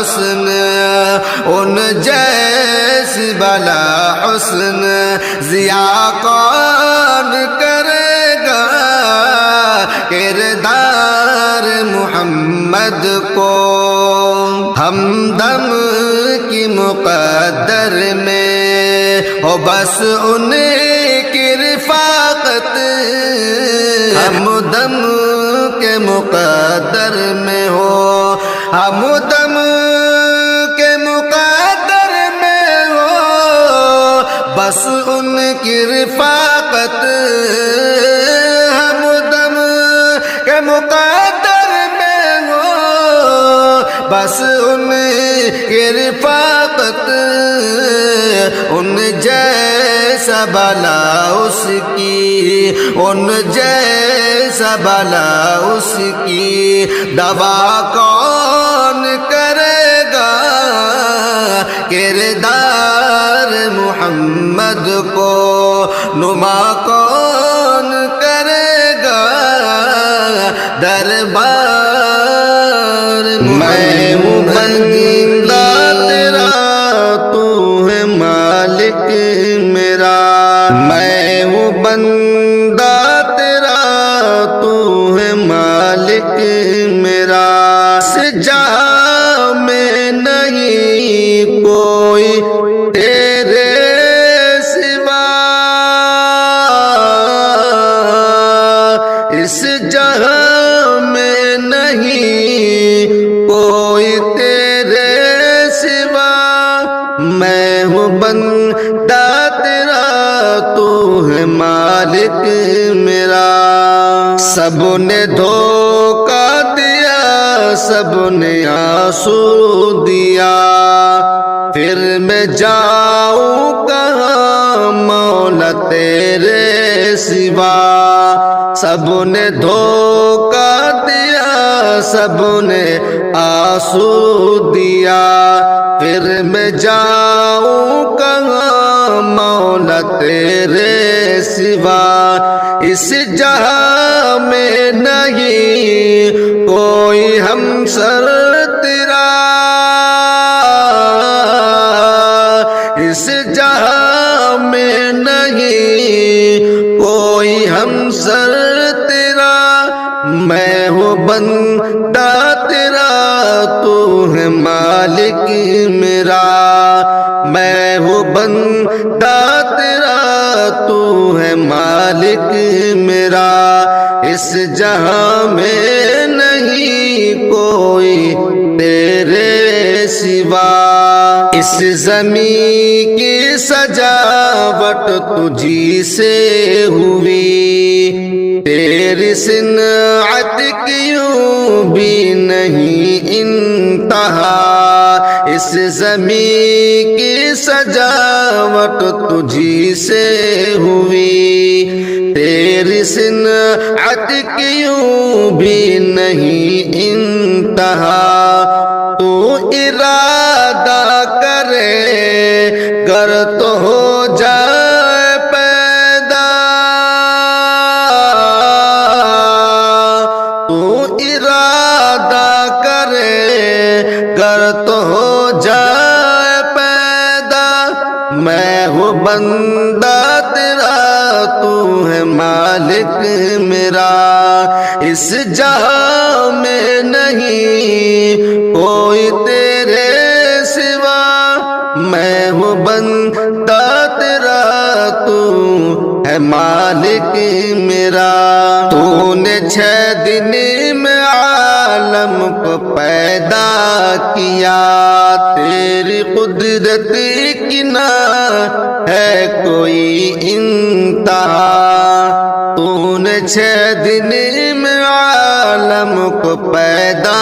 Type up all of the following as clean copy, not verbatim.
حسن ان جیسی بلا حسن ضیا کون کرے گا کردار محمد کو ہمدم کی مقدر میں ہو بس ان کی رفاقت ہمدم کے مقدر میں ہو ہمدم کے مقدر میں ہو بس ان کی رفاقت ہمدم کے مقدر میں ہو بس ان کی رفاقت ان جیسا بلا اس کی ان جیسا بلا اس کی دوا کون کرے گا کردار محمد کو نما کون کرے گا دربار میں ہوں بندہ تیرا تو ہے مالک میرا میں ہوں بندہ تیرا تو ہے مالک میرا سجا میں نہیں کوئی تیرے سوا اس جہاں میں نہیں کوئی تیرے سوا میں ہوں بندہ تیرا تو ہے مالک میرا سب نے دھوکا دیا سب نے آنسو دیا پھر میں جاؤں کہاں مولا تیرے سوا سب نے دھوکا دیا سب نے آنسو دیا پھر میں جاؤں کہاں مولا تیرے سوا اس جہاں میں نہیں کوئی ہمسر تیرا اس جہاں میں نہیں کوئی ہمسر تیرا میں ہوں بندہ تیرا تو ہے مالک میرا میں ہوں بندہ تیرا تو ہے مالک میرا اس جہاں میں نہیں کوئی تیرے سوا اس زمین کی سجاوٹ تجھی سے ہوئی تیری صنعت کیوں بھی نہیں انتہا اس زمین کی سجاوٹ تجھی سے ہوئی تیری صنعت کیوں بھی نہیں انتہا تو ارادہ کرے گر تو ہو جائے پیدا تو ارادہ کرے گر تو ہو جائے پیدا میں ہوں بندہ تیرا تو ہے مالک میرا اس جہاں میں نہیں کوئی تیرے سوا میں ہوں بندہ تیرا تو ہے مالک میرا تو نے 6 دن میں عالم کو پیدا کیا تیری قدرت کی نہ ہے کوئی انتہا تو نے 6 دن میں عالم کو پیدا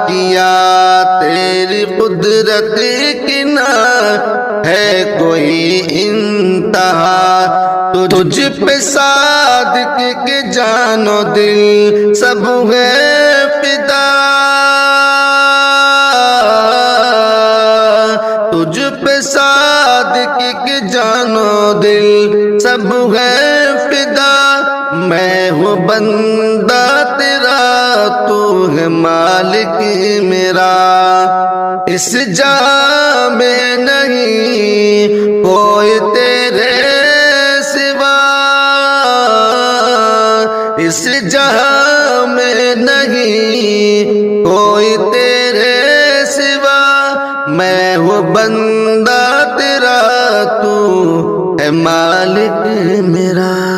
کیا تیری قدرت کی نہ ہے کوئی انتہا تجھ پہ صادق کے جان و دل سب ہے فدا تجھ پہ صادق کے جان و دل سب ہے فدا میں ہوں بندہ تیرا تو ہے مالک میرا، اس جہاں میں نہیں کوئی تیرے سوا، اس جہاں میں نہیں کوئی تیرے سوا، میں ہوں بندہ تیرا، تو ہے مالک میرا۔